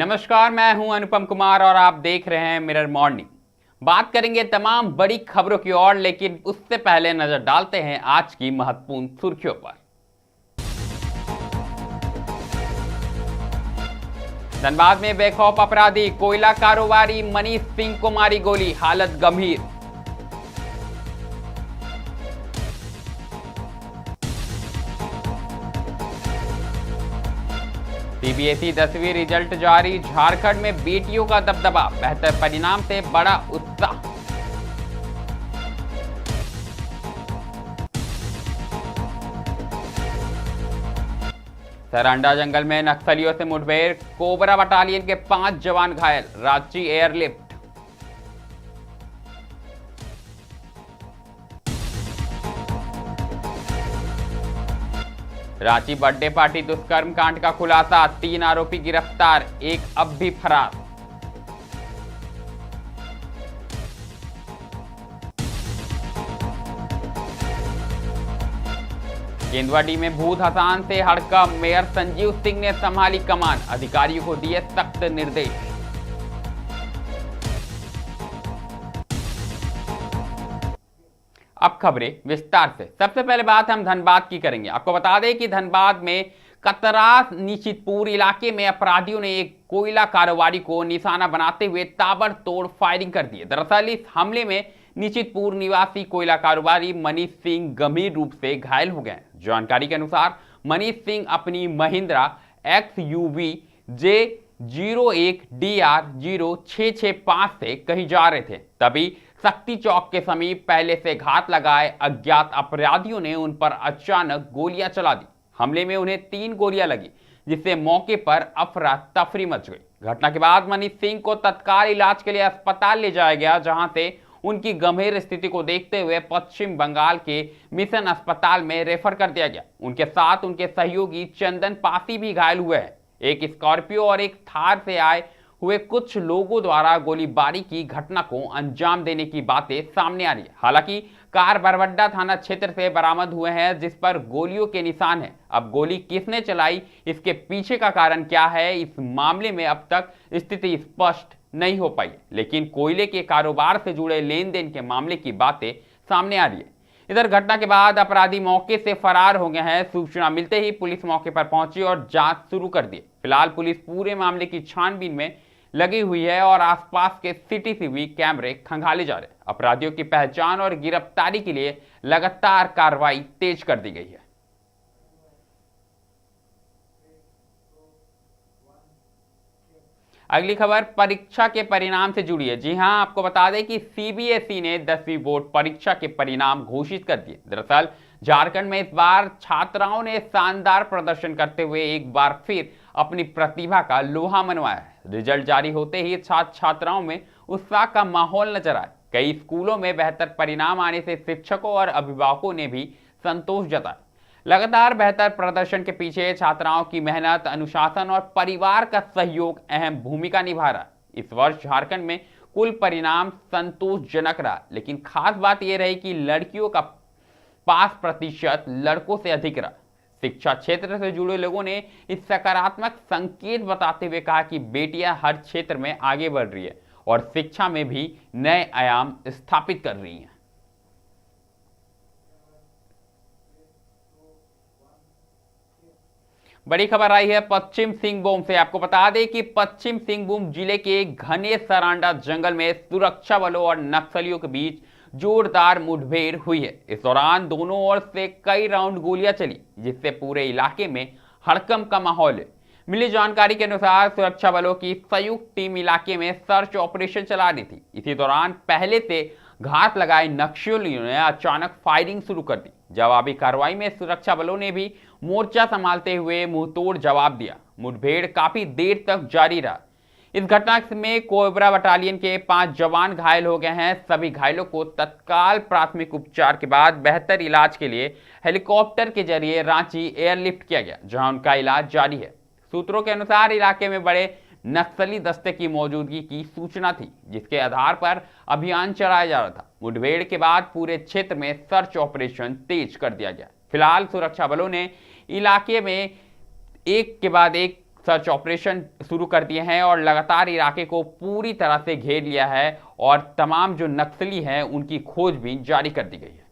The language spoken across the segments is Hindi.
नमस्कार, मैं हूं अनुपम कुमार और आप देख रहे हैं मिरर मॉर्निंग। बात करेंगे तमाम बड़ी खबरों की ओर, लेकिन उससे पहले नजर डालते हैं आज की महत्वपूर्ण सुर्खियों पर। धनबाद में बेखौफ अपराधी कोयला कारोबारी मनीष सिंह को मारी गोली, हालत गंभीर। सीबीएसई 10वीं रिजल्ट जारी, झारखंड में बेटियों का दबदबा, बेहतर परिणाम से बड़ा उत्साह। सरंडा जंगल में नक्सलियों से मुठभेड़, कोबरा बटालियन के 5 जवान घायल, Ranchi airlift. Ranchi birthday party दुष्कर्म कांड का खुलासा, 3 आरोपी गिरफ्तार, एक अब भी फरार। केंदुआडी में भूत हसान से हड़कंप, मेयर संजीव सिंह ने संभाली कमान, अधिकारियों को दिए सख्त निर्देश। अब खबरें विस्तार से। सबसे पहले बात हम धनबाद की करेंगे। आपको बता दें कि धनबाद में कतरास निशितपुर इलाके में अपराधियों ने एक कोयला कारोबारी को निशाना बनाते हुए ताबड़तोड़ फायरिंग कर दी। दरअसल इस हमले में निशितपुर निवासी कोयला कारोबारी मनीष सिंह गंभीर रूप से घायल हो गए। जानकारी के अनुसार मनीष सिंह अपनी महिंद्रा XUV J01DR0665 से कहीं जा रहे थे, तभी शक्ति चौक के समीप पहले से घात लगाए अज्ञात अपराधियों ने उन पर अचानक गोलियां चला दी। हमले में उन्हें 3 गोलियां लगी, जिससे मौके पर अफरा तफरी मच गई। घटना के बाद मनीष सिंह को तत्काल इलाज के लिए अस्पताल ले जाया गया, जहां से उनकी गंभीर स्थिति को देखते हुए पश्चिम बंगाल के मिशन अस्पताल में रेफर कर दिया गया। उनके साथ उनके सहयोगी चंदन पासी भी घायल हुए हैं। एक स्कॉर्पियो और एक थार से आए हुए कुछ लोगों द्वारा गोलीबारी की घटना को अंजाम देने की बातें सामने आ रही है। हालांकि कार बरवड्डा थाना क्षेत्र से बरामद हुए हैं, जिस पर गोलियों के निशान हैं। अब गोली किसने चलाई, इसके पीछे का कारण क्या है, इस मामले में अब तक स्थिति स्पष्ट नहीं हो पाई, लेकिन कोयले के कारोबार से जुड़े लेन देन के मामले की बातें सामने आ रही है। इधर घटना के बाद अपराधी मौके से फरार हो गए हैं। सूचना मिलते ही पुलिस मौके पर पहुंची और जांच शुरू कर दी। फिलहाल पुलिस पूरे मामले की छानबीन में लगी हुई है और आसपास के CCTV कैमरे खंगाले जा रहे हैं। अपराधियों की पहचान और गिरफ्तारी के लिए लगातार कार्रवाई तेज कर दी गई है। अगली खबर परीक्षा के परिणाम से जुड़ी है। जी हां, आपको बता दें कि CBSE ने 10वीं बोर्ड परीक्षा के परिणाम घोषित कर दिए। दरअसल झारखंड में इस बार छात्राओं ने शानदार प्रदर्शन करते हुए एक बार फिर अपनी प्रतिभा का लोहा मनवाया है। रिजल्ट जारी होते ही छात्र छात्राओं में उत्साह का माहौल नजर आया। कई स्कूलों में बेहतर परिणाम आने से शिक्षकों और अभिभावकों ने भी संतोष जताया। लगातार बेहतर प्रदर्शन के पीछे छात्राओं की मेहनत, अनुशासन और परिवार का सहयोग अहम भूमिका निभा रहा है। इस वर्ष झारखंड में कुल परिणाम संतोषजनक रहा, लेकिन खास बात यह रही कि लड़कियों का पास प्रतिशत लड़कों से अधिक रहा। शिक्षा क्षेत्र से जुड़े लोगों ने इस सकारात्मक संकेत बताते हुए कहा कि बेटियां हर क्षेत्र में आगे बढ़ रही है और शिक्षा में भी नए आयाम स्थापित कर रही हैं। बड़ी खबर आई है पश्चिम सिंहभूम से। आपको बता दें कि पश्चिम सिंहभूम जिले के घने सरांडा जंगल में सुरक्षा बलों और नक्सलियों के बीच जोरदार मुठभेड़ हुई है। इस दौरान दोनों ओर से कई राउंड गोलियां चली, जिससे पूरे इलाके में हड़कंप का माहौल है। मिली जानकारी के अनुसार सुरक्षा बलों की संयुक्त टीम इलाके में सर्च ऑपरेशन चला रही थी। इसी दौरान पहले से घात लगाए नक्सलियों ने अचानक फायरिंग शुरू कर दी। जवाबी कार्रवाई में सुरक्षा बलों ने भी मोर्चा संभालते हुए मुंहतोड़ जवाब दिया। मुठभेड़ काफी देर तक जारी रहा। इस घटना में कोबरा बटालियन के 5 जवान घायल हो गए हैं। सभी घायलों को तत्काल प्राथमिक उपचार के बाद बेहतर इलाज के लिए हेलीकॉप्टर के जरिए रांची एयरलिफ्ट किया गया, जहां उनका इलाज जारी है। सूत्रों के अनुसार इलाके में बड़े नक्सली दस्ते की मौजूदगी की सूचना थी, जिसके आधार पर अभियान चलाया जा रहा था। मुठभेड़ के बाद पूरे क्षेत्र में सर्च ऑपरेशन तेज कर दिया गया। फिलहाल सुरक्षा बलों ने इलाके में एक के बाद एक सर्च ऑपरेशन शुरू कर दिए हैं और लगातार इलाके को पूरी तरह से घेर लिया है और तमाम जो नक्सली हैं उनकी खोजबीन जारी कर दी गई है।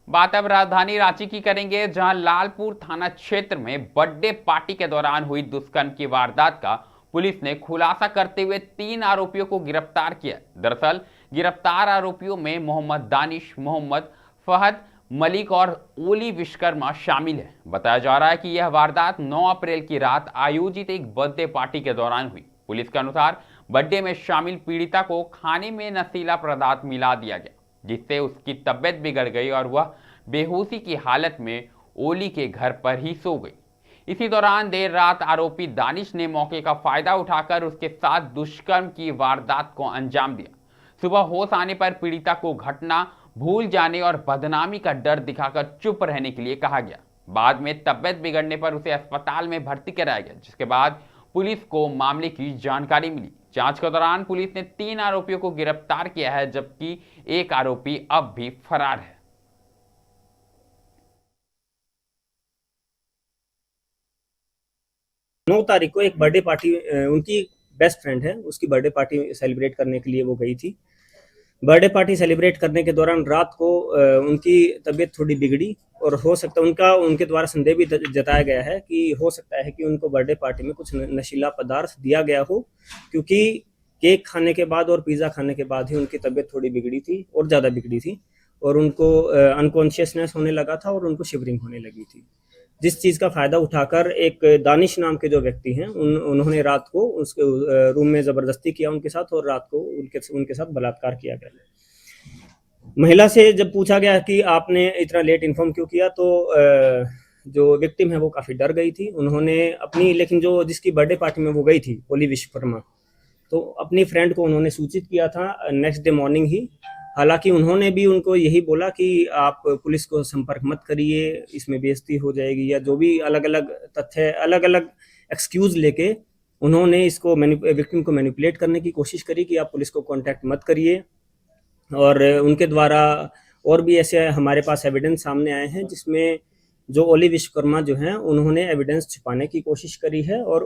बात अब राजधानी रांची की करेंगे, जहां लालपुर थाना क्षेत्र में बर्थडे पार्टी के दौरान हुई दुष्कर्म की वारदात का पुलिस ने खुलासा करते हुए 3 आरोपियों को गिरफ्तार किया। दरअसल गिरफ्तार आरोपियों में मोहम्मद दानिश, मोहम्मद फहद, मलिक और ओली विश्वकर्मा शामिल है। बताया जा रहा है कि यह वारदात 9 अप्रैल की रात आयोजित एक बर्थडे पार्टी के दौरान हुई। पुलिस के अनुसार बर्थडे में शामिल पीड़िता को खाने में नशीला पदार्थ मिला दिया गया, जिससे उसकी तबीयत बिगड़ गई और वह बेहोशी की हालत में ओली के घर पर ही सो गई। इसी दौरान देर रात आरोपी दानिश ने मौके का फायदा उठाकर उसके साथ दुष्कर्म की वारदात को अंजाम दिया। सुबह होश आने पर पीड़िता को घटना भूल जाने और बदनामी का डर दिखाकर चुप रहने के लिए कहा गया। बाद में तबीयत बिगड़ने पर उसे अस्पताल में भर्ती कराया गया, जिसके बाद पुलिस को मामले की जानकारी मिली। जांच के दौरान पुलिस ने 3 आरोपियों को गिरफ्तार किया है, जबकि एक आरोपी अब भी फरार है। 9 तारीख को एक बर्थडे पार्टी, उनकी बेस्ट फ्रेंड है, उसकी बर्थडे पार्टी सेलिब्रेट करने के लिए वो गई थी। बर्थडे पार्टी सेलिब्रेट करने के दौरान रात को उनकी तबीयत थोड़ी बिगड़ी और हो सकता है उनके द्वारा संदेह भी जताया गया है कि हो सकता है कि उनको बर्थडे पार्टी में कुछ नशीला पदार्थ दिया गया हो, क्योंकि केक खाने के बाद और पिज़्ज़ा खाने के बाद ही उनकी तबीयत थोड़ी बिगड़ी थी और ज़्यादा बिगड़ी थी और उनको अनकॉन्शियसनेस होने लगा था और उनको शिवरिंग होने लगी थी। जिस चीज़ का फ़ायदा उठाकर एक दानिश नाम के जो व्यक्ति हैं उन्होंने रात को उसके रूम में ज़बरदस्ती किया उनके साथ और रात को उनके साथ बलात्कार किया गया। महिला से जब पूछा गया कि आपने इतना लेट इन्फॉर्म क्यों किया, तो जो विक्टिम है वो काफ़ी डर गई थी। उन्होंने अपनी, लेकिन जो जिसकी बर्थडे पार्टी में वो गई थी, ओली विश्वकर्मा, तो अपनी फ्रेंड को उन्होंने सूचित किया था नेक्स्ट डे मॉर्निंग ही। हालांकि उन्होंने भी उनको यही बोला कि आप पुलिस को संपर्क मत करिए, इसमें बेइज्जती हो जाएगी, या जो भी अलग अलग तथ्य, अलग अलग एक्सक्यूज लेके उन्होंने इसको विक्टिम को मैनिपुलेट करने की कोशिश करी कि आप पुलिस को कांटेक्ट मत करिए। और उनके द्वारा और भी ऐसे हमारे पास एविडेंस सामने आए हैं जिसमें जो ओली विश्वकर्मा जो हैं उन्होंने एविडेंस छिपाने की कोशिश करी है और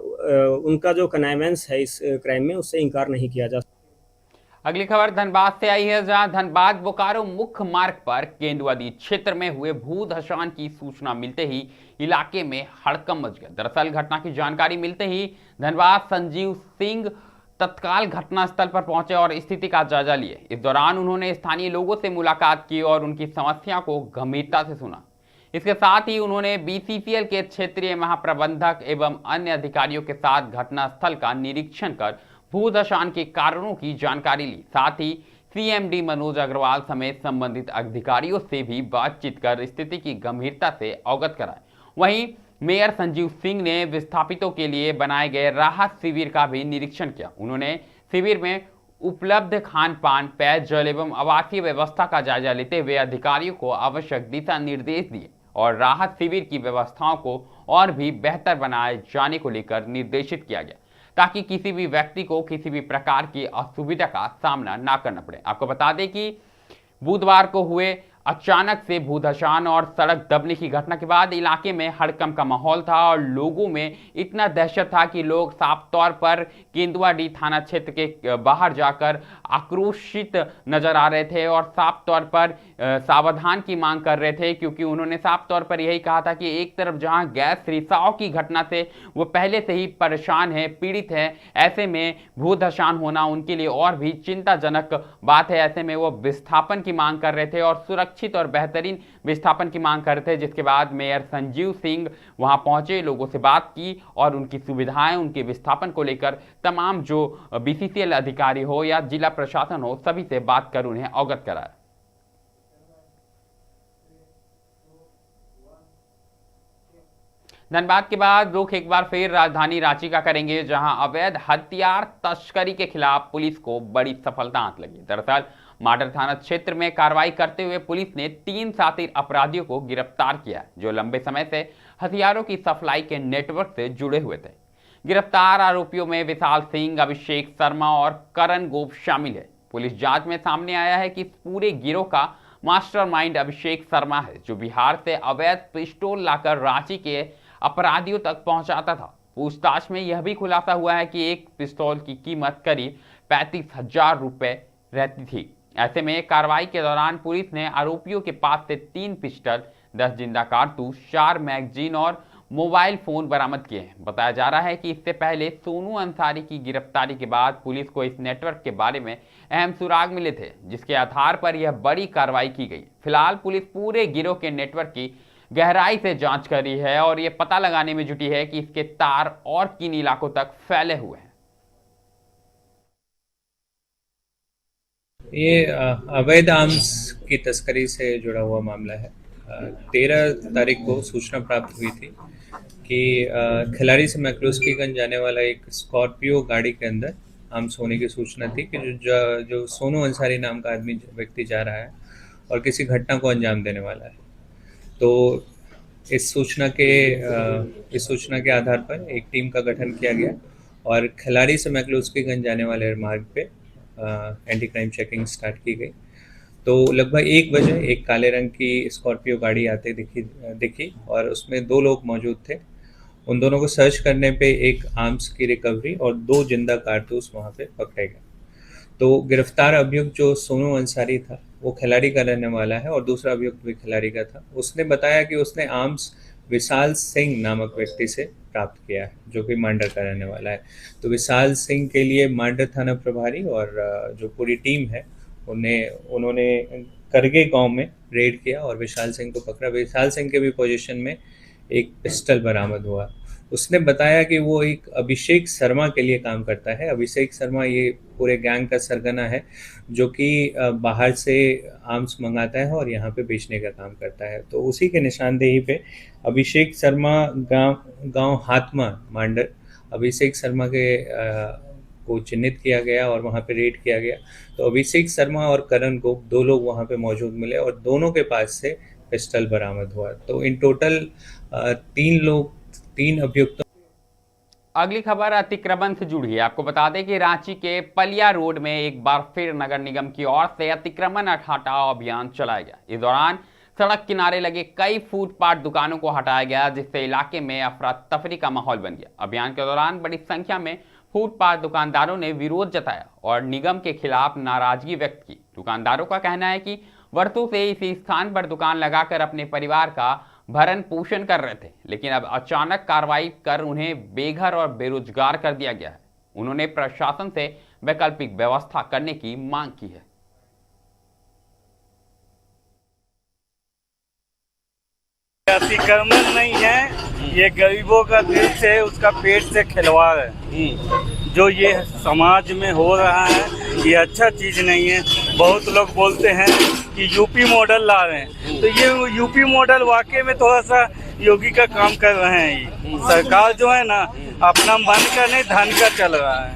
उनका जो कनाइवेंस है इस क्राइम में उससे इनकार नहीं किया जा सकता। अगली खबर धनबाद से आई है, जहां धनबाद बोकारो मुख्य मार्ग पर केंदुआदी क्षेत्र में हुए भू धसान की सूचना मिलते ही इलाके में हड़कंप मच गया। दरअसल घटना की जानकारी मिलते ही धनबाद संजीव सिंह तत्काल घटनास्थल पर पहुंचे और स्थिति का जायजा लिए। इस दौरान उन्होंने स्थानीय लोगों से मुलाकात की और उनकी समस्या को गंभीरता से सुना। इसके साथ ही उन्होंने बीसीसीएल के क्षेत्रीय महाप्रबंधक एवं अन्य अधिकारियों के साथ घटनास्थल का निरीक्षण कर भूधसान के कारणों की जानकारी ली। साथ ही सीएमडी मनोज अग्रवाल समेत संबंधित अधिकारियों से भी बातचीत कर स्थिति की गंभीरता से अवगत कराए। वहीं मेयर संजीव सिंह ने विस्थापितों के लिए बनाए गए राहत शिविर का भी निरीक्षण किया। उन्होंने शिविर में उपलब्ध खान पान, पेयजल एवं आवासीय व्यवस्था का जायजा लेते हुए अधिकारियों को आवश्यक दिशा निर्देश दिए और राहत शिविर की व्यवस्थाओं को और भी बेहतर बनाए जाने को लेकर निर्देशित किया गया, ताकि किसी भी व्यक्ति को किसी भी प्रकार की असुविधा का सामना ना करना पड़े। आपको बता दें कि बुधवार को हुए अचानक से भूधसान और सड़क दबने की घटना के बाद इलाके में हड़कंप का माहौल था और लोगों में इतना दहशत था कि लोग साफ तौर पर केंदुआडी थाना क्षेत्र के बाहर जाकर आक्रोशित नजर आ रहे थे और साफ तौर पर सावधान की मांग कर रहे थे, क्योंकि उन्होंने साफ तौर पर यही कहा था कि एक तरफ जहां गैस रिसाव की घटना से वो पहले से ही परेशान है, पीड़ित है, ऐसे में भूधसान होना उनके लिए और भी चिंताजनक बात है। ऐसे में वो विस्थापन की मांग कर रहे थे और सुरक्षित और बेहतरीन विस्थापन की मांग कर रहे थे, जिसके बाद मेयर संजीव सिंह वहां पहुंचे, लोगों से बात की और उनकी सुविधाएं, उनके विस्थापन को लेकर तमाम जो बीसीसीएल अधिकारी हो या जिला प्रशासन हो, सभी से बात कर उन्हें अवगत कराया। धनबाद के बाद रुख एक बार फिर राजधानी रांची का करेंगे, जहां अवैध हथियार तस्करी के खिलाफ पुलिस को बड़ी सफलता हाथ लगी। दरअसल माडर थाना क्षेत्र में कार्रवाई करते हुए पुलिस ने 3 शातिर अपराधियों को गिरफ्तार किया, जो लंबे समय से हथियारों की सप्लाई के नेटवर्क से जुड़े हुए थे। गिरफ्तार आरोपियों में विशाल सिंह, अभिषेक शर्मा और करण गोप शामिल है। पुलिस जांच में सामने आया है कि पूरे गिरोह का मास्टरमाइंड अभिषेक शर्मा है, जो बिहार से अवैध पिस्टल लाकर रांची के अपराधियों तक पहुंचाता था। पूछताछ में यह भी खुलासा हुआ है कि एक पिस्तौल की कीमत करीब 35,000 रुपए रहती थी। ऐसे में कार्रवाई के दौरान पुलिस ने आरोपियों के पास से 3 पिस्टल, 10 जिंदा कारतूस, 4 मैगजीन और मोबाइल फोन बरामद किए हैं। बताया जा रहा है कि इससे पहले सोनू अंसारी की गिरफ्तारी के बाद पुलिस को इस नेटवर्क के बारे में अहम सुराग मिले थे, जिसके आधार पर यह बड़ी कार्रवाई की गई। फिलहाल पुलिस पूरे गिरोह के नेटवर्क की गहराई से जांच कर रही है और यह पता लगाने में जुटी है कि इसके तार और किन इलाकों तक फैले हुए हैं। ये अवैध आर्म्स की तस्करी से जुड़ा हुआ मामला है। 13 तारीख को सूचना प्राप्त हुई थी कि खिलाड़ी से मैक्लोस्कीगंज जाने वाला एक स्कॉर्पियो गाड़ी के अंदर आर्म्स होने की सूचना थी कि जो सोनू अंसारी नाम का व्यक्ति जा रहा है और किसी घटना को अंजाम देने वाला है। तो इस सूचना के आधार पर एक टीम का गठन किया गया और खिलाड़ी से मैक्लोस्कीगंज जाने वाले मार्ग पे एंटी क्राइम चेकिंग स्टार्ट की गई। तो लगभग 1 बजे एक काले रंग की स्कॉर्पियो गाड़ी आते दिखी और उसमें 2 लोग मौजूद थे। उन दोनों को सर्च करने पे एक आर्म्स की रिकवरी और 2 जिंदा कारतूस वहाँ पे पकड़े गए। तो गिरफ्तार अभियुक्त जो सोनू अंसारी था वो खिलाड़ी का रहने वाला है और दूसरा अभियुक्त भी खिलाड़ी का था। उसने बताया कि उसने आर्म्स विशाल सिंह नामक व्यक्ति से प्राप्त किया है, जो कि मांडर का रहने वाला है। तो विशाल सिंह के लिए मांडर थाना प्रभारी और जो पूरी टीम है उन्होंने करगे गांव में रेड किया और विशाल सिंह को पकड़ा। विशाल सिंह के भी पोजीशन में एक पिस्टल बरामद हुआ। उसने बताया कि वो एक अभिषेक शर्मा के लिए काम करता है। अभिषेक शर्मा ये पूरे गैंग का सरगना है, जो कि बाहर से आर्म्स मंगाता है और यहाँ पे बेचने का काम करता है। तो उसी के निशानदेही पे अभिषेक शर्मा गांव हाथमा मांडर अभिषेक शर्मा के को चिन्हित किया गया और वहाँ पे रेड किया गया। तो अभिषेक शर्मा और करण को 2 लोग वहाँ पे मौजूद मिले और दोनों के पास से पिस्टल बरामद हुआ। तो इन टोटल 3 अभियुक्तों। अगली खबर अतिक्रमण से जुड़ी है। आपको बता दें कि रांची के पलिया रोड में एक बार फिर नगर निगम की ओर से अतिक्रमण हटाओ अभियान चलाया गया। इस दौरान सड़क किनारे लगे कई फुटपाथ दुकानों को हटाया गया, जिससे इलाके में अफरा तफरी का माहौल बन गया। अभियान के दौरान बड़ी संख्या में फुटपाथ दुकानदारों ने विरोध जताया और निगम के खिलाफ नाराजगी व्यक्त की। दुकानदारों का कहना है कि वर्षों से इसी स्थान पर दुकान लगाकर अपने परिवार का भरण पोषण कर रहे थे, लेकिन अब अचानक कार्रवाई कर उन्हें बेघर और बेरोजगार कर दिया गया है। उन्होंने प्रशासन से वैकल्पिक व्यवस्था करने की मांग की है। अतिक्रमण नहीं है, ये गरीबों का दिल से उसका पेट से खिलवाड़ है। जो ये समाज में हो रहा है ये अच्छा चीज़ नहीं है। बहुत लोग बोलते हैं कि यूपी मॉडल ला रहे हैं, तो ये यूपी मॉडल वाकई में थोड़ा सा योगी का काम कर रहे हैं। ये सरकार जो है ना अपना मन का नहीं धन का चल रहा है।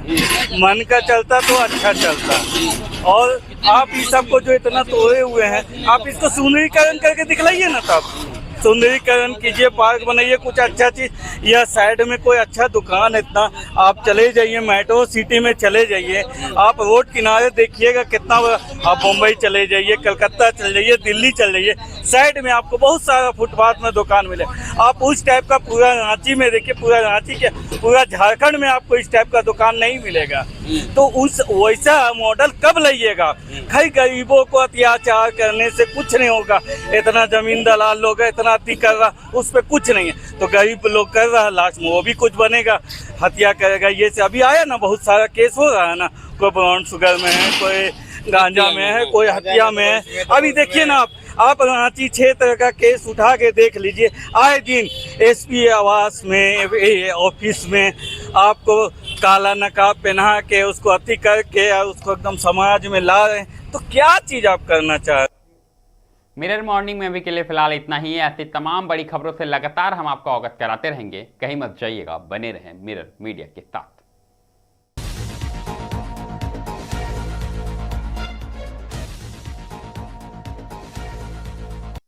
मन का चलता तो अच्छा चलता। और आप इस सबको जो इतना तोड़े हुए हैं, आप इसको सुंदरीकरण करके दिखलाइए ना। तब सुंदरीकरण कीजिए, पार्क बनाइए, कुछ अच्छा चीज। या साइड में कोई अच्छा दुकान इतना आप चले जाइए, मेट्रो सिटी में चले जाइए, आप रोड किनारे देखिएगा कितना। आप मुंबई चले जाइए, कलकत्ता चले जाइए, दिल्ली चले जाइए, साइड में आपको बहुत सारा फुटपाथ में दुकान मिले। आप उस टाइप का पूरा रांची में देखिए, पूरा रांची के पूरा झारखंड में आपको इस टाइप का दुकान नहीं मिलेगा। तो उस वैसा मॉडल कब लाइएगा? खाली गरीबों को अत्याचार करने से कुछ नहीं होगा। इतना जमीन दलाल लोग इतना अति कर रहा, उस पर कुछ नहीं है। तो गरीब लोग कर रहा, लास्ट में वो भी कुछ बनेगा, हत्या करेगा। ये से अभी आया ना, बहुत सारा केस हो रहा है ना, कोई ब्राउन शुगर में है, कोई गांजा में है, कोई हत्या में है। अभी देखिए ना आप रांची क्षेत्र का केस उठा के देख लीजिए। आए दिन एसपी आवास में, ऑफिस में आपको काला नकाब पहना के उसको अति करके उसको एकदम समाज में ला रहे हैं। तो क्या चीज़ आप करना चाह रहे हैं? मिरर मॉर्निंग में अभी के लिए फिलहाल इतना ही है। ऐसी तमाम बड़ी खबरों से लगातार हम आपको अवगत कराते रहेंगे। कहीं मत जाइएगा, बने रहें मिरर मीडिया के साथ।